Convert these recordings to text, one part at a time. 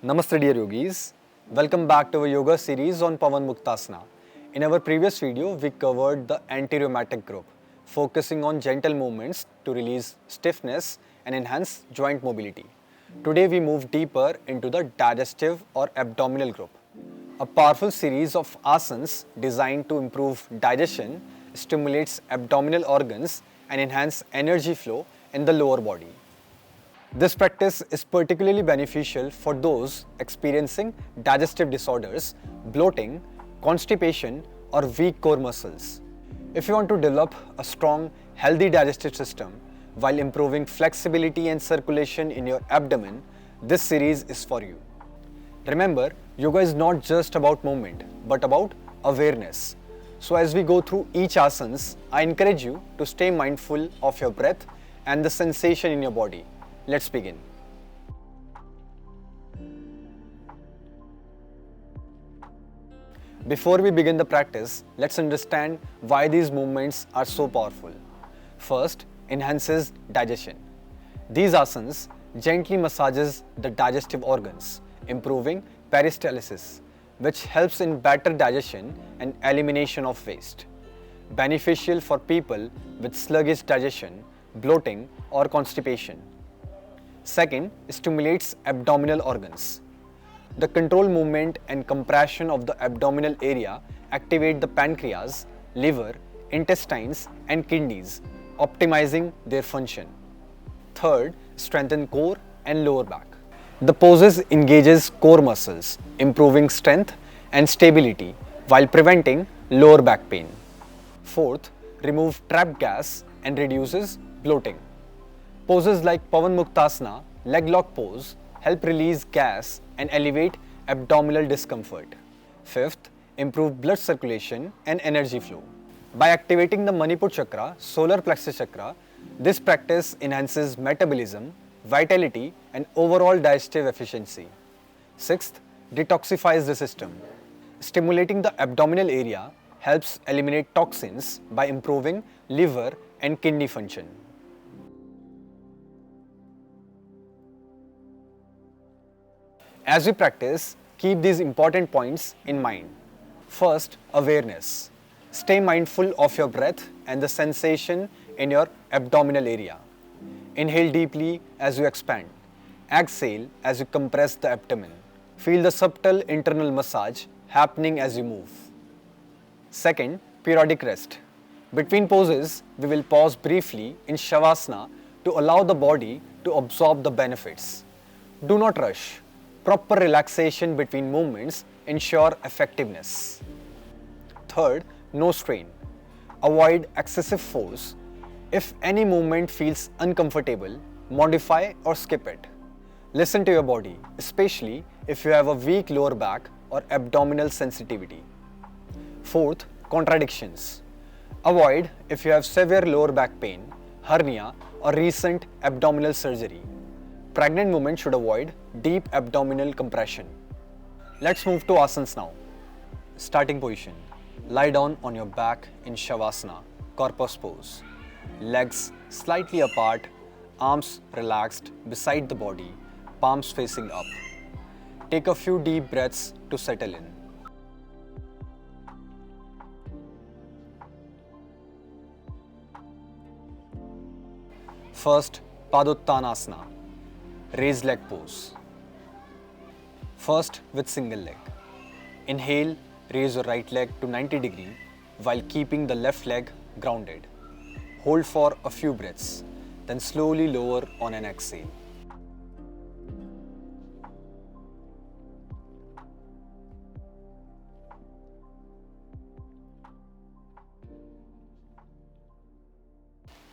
Namaste dear yogis. Welcome back to our yoga series on Pawanmuktasana. In our previous video, we covered the anti-rheumatic group, focusing on gentle movements to release stiffness and enhance joint mobility. Today we move deeper into the digestive or abdominal group, a powerful series of asanas designed to improve digestion, stimulates abdominal organs and enhance energy flow in the lower body. This practice is particularly beneficial for those experiencing digestive disorders, bloating, constipation, or weak core muscles. If you want to develop a strong, healthy digestive system while improving flexibility and circulation in your abdomen, this series is for you. Remember, yoga is not just about movement, but about awareness. So as we go through each asanas, I encourage you to stay mindful of your breath and the sensation in your body. Let's begin. Before we begin the practice, let's understand why these movements are so powerful. First, enhances digestion. These asanas gently massages the digestive organs, improving peristalsis, which helps in better digestion and elimination of waste. Beneficial for people with sluggish digestion, bloating, or constipation. Second, stimulates abdominal organs. The control movement and compression of the abdominal area activate the pancreas, liver, intestines and kidneys, optimizing their function. Third, strengthen core and lower back. The poses engages core muscles, improving strength and stability while preventing lower back pain. Fourth, remove trapped gas and reduces bloating. Poses like Pawanmuktasana, leg lock pose, help release gas and elevate abdominal discomfort. Fifth, improve blood circulation and energy flow. By activating the Manipur chakra, solar plexus chakra, this practice enhances metabolism, vitality and overall digestive efficiency. Sixth, detoxifies the system. Stimulating the abdominal area helps eliminate toxins by improving liver and kidney function. As we practice, keep these important points in mind. First, awareness. Stay mindful of your breath and the sensation in your abdominal area. Inhale deeply as you expand. Exhale as you compress the abdomen. Feel the subtle internal massage happening as you move. Second, periodic rest. Between poses, we will pause briefly in Shavasana to allow the body to absorb the benefits. Do not rush. Proper relaxation between movements ensure effectiveness. Third, no strain. Avoid excessive force. If any movement feels uncomfortable, modify or skip it. Listen to your body, especially if you have a weak lower back or abdominal sensitivity. Fourth, contradictions. Avoid if you have severe lower back pain, hernia or recent abdominal surgery. Pregnant women should avoid deep abdominal compression. Let's move to asanas now. Starting position. Lie down on your back in Shavasana, corpus pose. Legs slightly apart, arms relaxed beside the body, palms facing up. Take a few deep breaths to settle in. First, Padottanasana. Raised leg pose. First with single leg. Inhale, raise your right leg to 90 degrees while keeping the left leg grounded. Hold for a few breaths, then slowly lower on an exhale.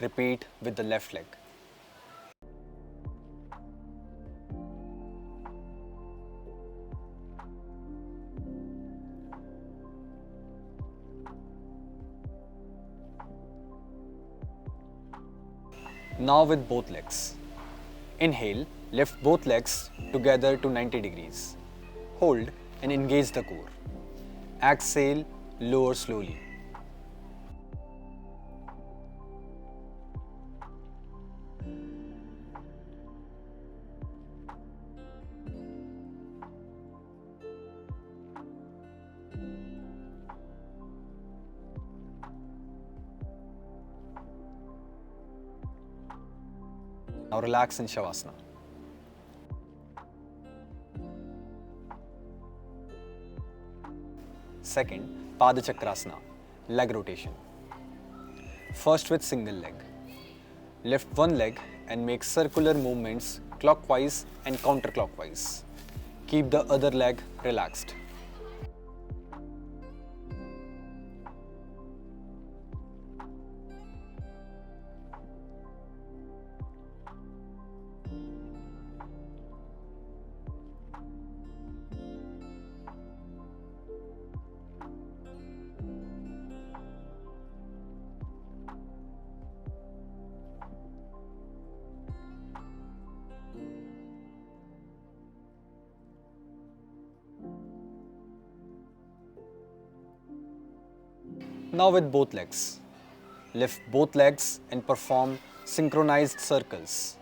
Repeat with the left leg. Now with both legs. Inhale, lift both legs together to 90 degrees. Hold and engage the core. Exhale, lower slowly. Now relax in Shavasana. Second, Pada Chakrasana, leg rotation. First with single leg. Lift one leg and make circular movements clockwise and counterclockwise. Keep the other leg relaxed. Now with both legs. Lift both legs and perform synchronized circles.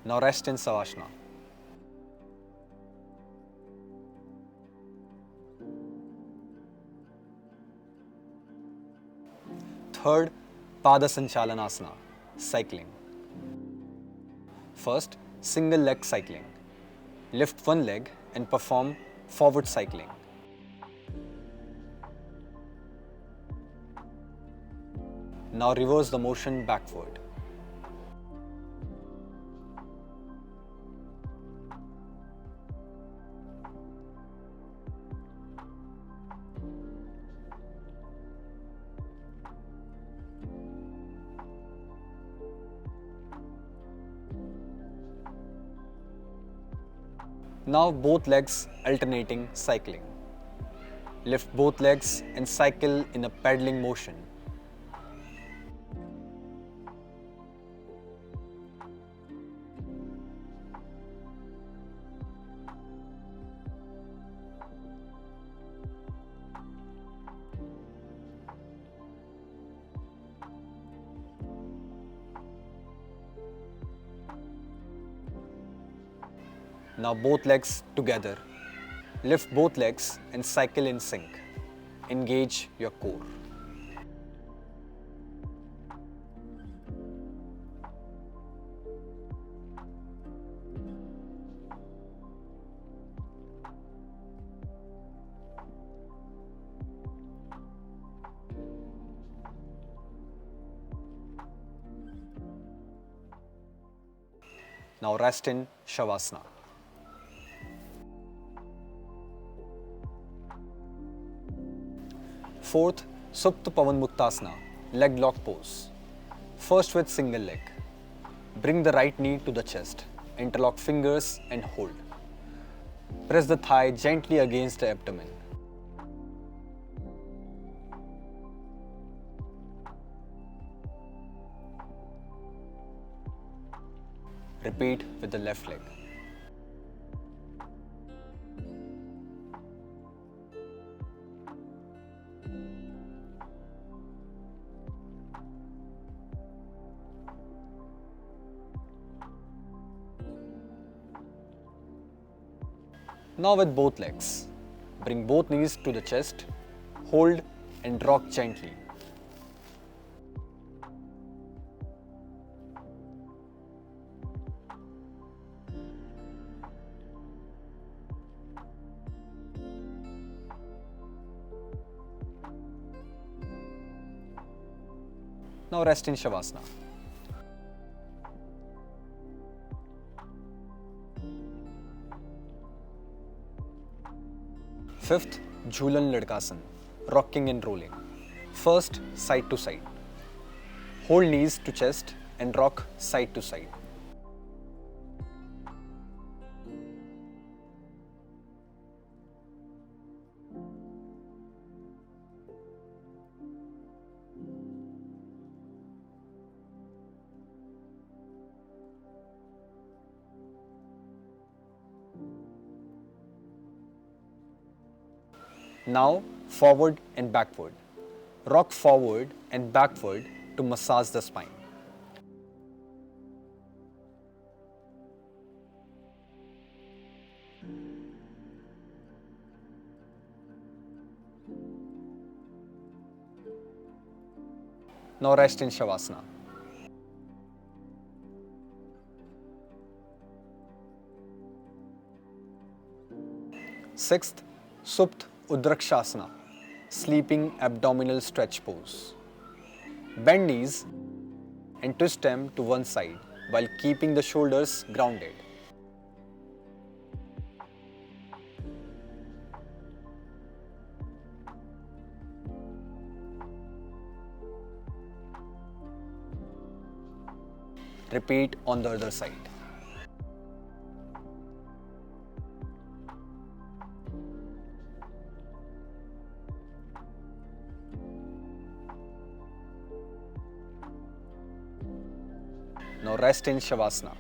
Now rest in Savasana. Third, Pada Sanchalanasana, cycling. First, single leg cycling. Lift one leg and perform forward cycling. Now reverse the motion backward. Now both legs alternating cycling. Lift both legs and cycle in a pedaling motion. Now both legs together. Lift both legs and cycle in sync. Engage your core. Now rest in Shavasana. Fourth, Supta Pawanmuktasana, leg lock pose. First with single leg. Bring the right knee to the chest. Interlock fingers and hold. Press the thigh gently against the abdomen. Repeat with the left leg. Now with both legs. Bring both knees to the chest, hold and rock gently. Now rest in Shavasana. Fifth, Jhulan Ladkasan, rocking and rolling. First, side to side. Hold knees to chest and rock side to side. Now forward and backward. Rock forward and backward to massage the spine. Now rest in Shavasana. Sixth, Supt Udrakshasana, sleeping abdominal stretch pose. Bend knees and twist them to one side while keeping the shoulders grounded. Repeat on the other side. Now rest in Shavasana.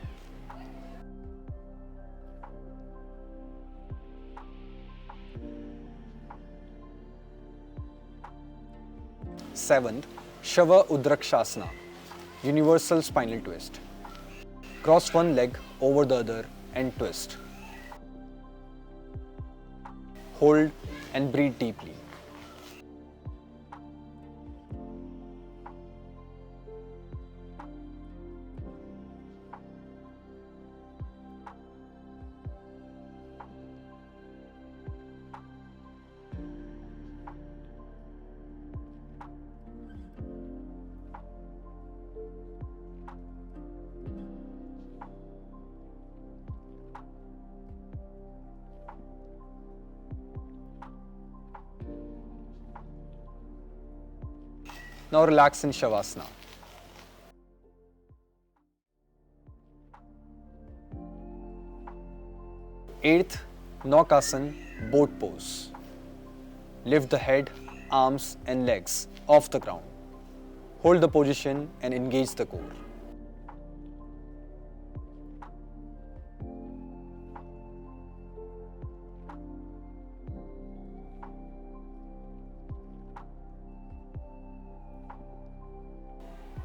Seventh, Shava Udrakshasana, universal spinal twist. Cross one leg over the other and twist. Hold and breathe deeply. Now relax in Shavasana. Eighth, Naukasana, boat pose. Lift the head, arms and legs off the ground. Hold the position and engage the core.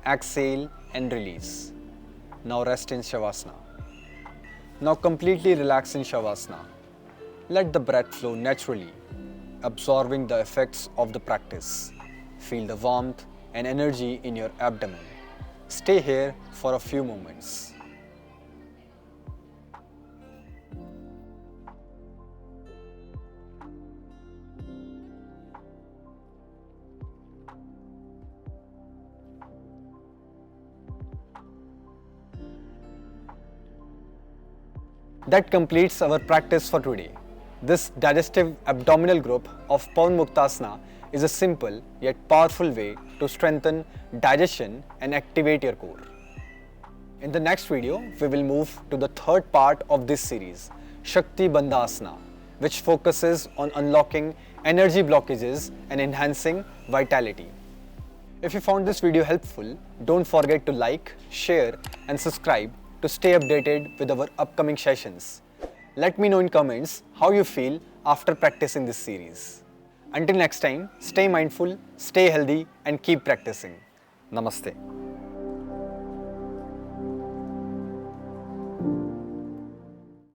Exhale and release. Now rest in Shavasana. Now completely relax in Shavasana. Let the breath flow naturally, absorbing the effects of the practice. Feel the warmth and energy in your abdomen. Stay here for a few moments. That completes our practice for today. This digestive abdominal group of Pawanmuktasana is a simple yet powerful way to strengthen digestion and activate your core. In the next video, we will move to the third part of this series, Shakti Bandha Asana, which focuses on unlocking energy blockages and enhancing vitality. If you found this video helpful, don't forget to like, share and subscribe to stay updated with our upcoming sessions. Let me know in comments how you feel after practicing this series. Until next time, stay mindful, stay healthy and keep practicing. Namaste.